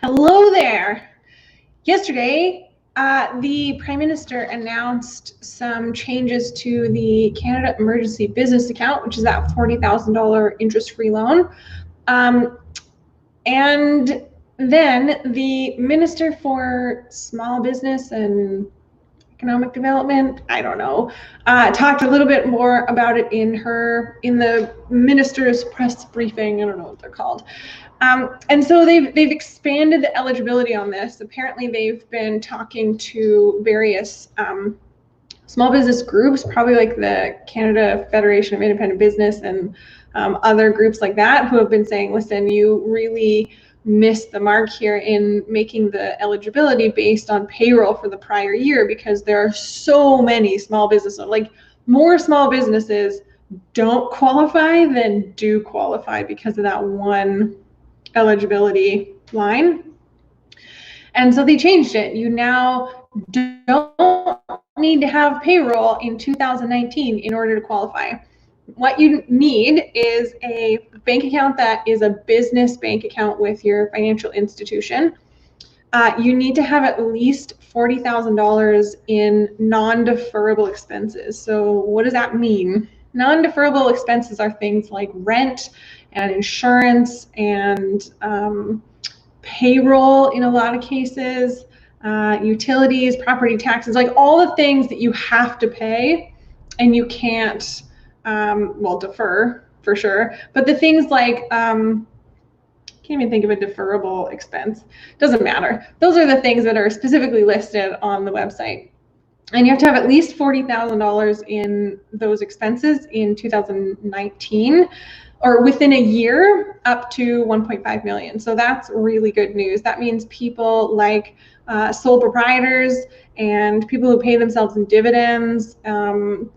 Hello there. Yesterday, the Prime Minister announced some changes to the Canada Emergency Business Account, which is that $40,000 interest-free loan. And then the Minister for Small Business and Economic Development, I don't know, talked a little bit more about it in the minister's press briefing. I don't know what they're called. And so they've expanded the eligibility on this. Apparently they've been talking to various small business groups, probably like the Canada Federation of Independent Business and other groups like that, who have been saying, listen, you really missed the mark here in making the eligibility based on payroll for the prior year, because there are so many small businesses, like more small businesses don't qualify than do qualify because of that one eligibility line. And so they changed it. You now don't need to have payroll in 2019 in order to qualify. What you need is a bank account that is a business bank account with your financial institution. You need to have at least $40,000 in non-deferrable expenses. So what does that mean? Non-deferrable expenses are things like rent and insurance and payroll in a lot of cases, utilities, property taxes, like all the things that you have to pay and you can't, well, defer for sure, but the things like, can't even think of a deferrable expense, doesn't matter. Those are the things that are specifically listed on the website. And you have to have at least $40,000 in those expenses in 2019, or within a year, up to 1.5 million. So that's really good news. That means people like sole proprietors and people who pay themselves in dividends,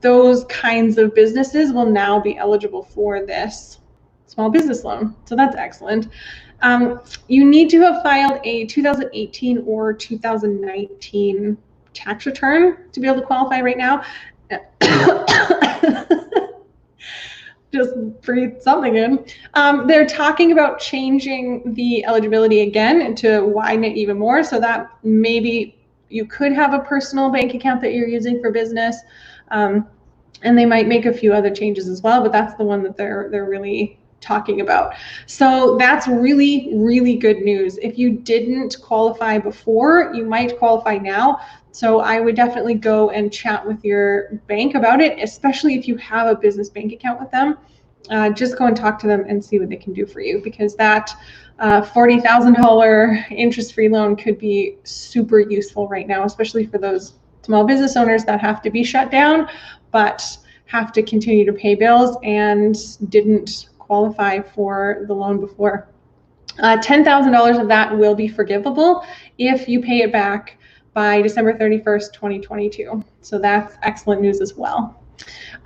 those kinds of businesses will now be eligible for this small business loan. So that's excellent. You need to have filed a 2018 or 2019 tax return to be able to qualify right now. Just breathe something in. They're talking about changing the eligibility again to widen it even more, so that maybe you could have a personal bank account that you're using for business, and they might make a few other changes as well, but that's the one that they're really talking about. So that's really, really good news. If you didn't qualify before, you might qualify now. So I would definitely go and chat with your bank about it, especially if you have a business bank account with them. Just go and talk to them and see what they can do for you, because that $40,000 interest-free loan could be super useful right now, especially for those small business owners that have to be shut down, but have to continue to pay bills and didn't qualify for the loan before. $10,000 of that will be forgivable if you pay it back by December 31st, 2022. So that's excellent news as well.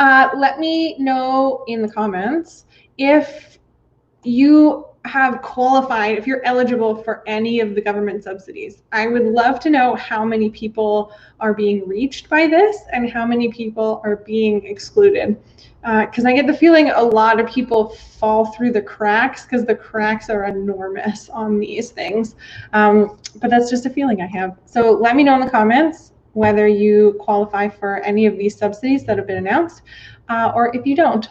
Let me know in the comments if you have qualified, if you're eligible for any of the government subsidies. I would love to know how many people are being reached by this and how many people are being excluded. Because I get the feeling a lot of people fall through the cracks because the cracks are enormous on these things. But that's just a feeling I have. So let me know in the comments whether you qualify for any of these subsidies that have been announced, or if you don't.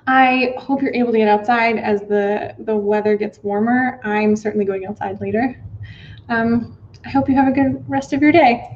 I hope you're able to get outside as the weather gets warmer. I'm certainly going outside later. I hope you have a good rest of your day.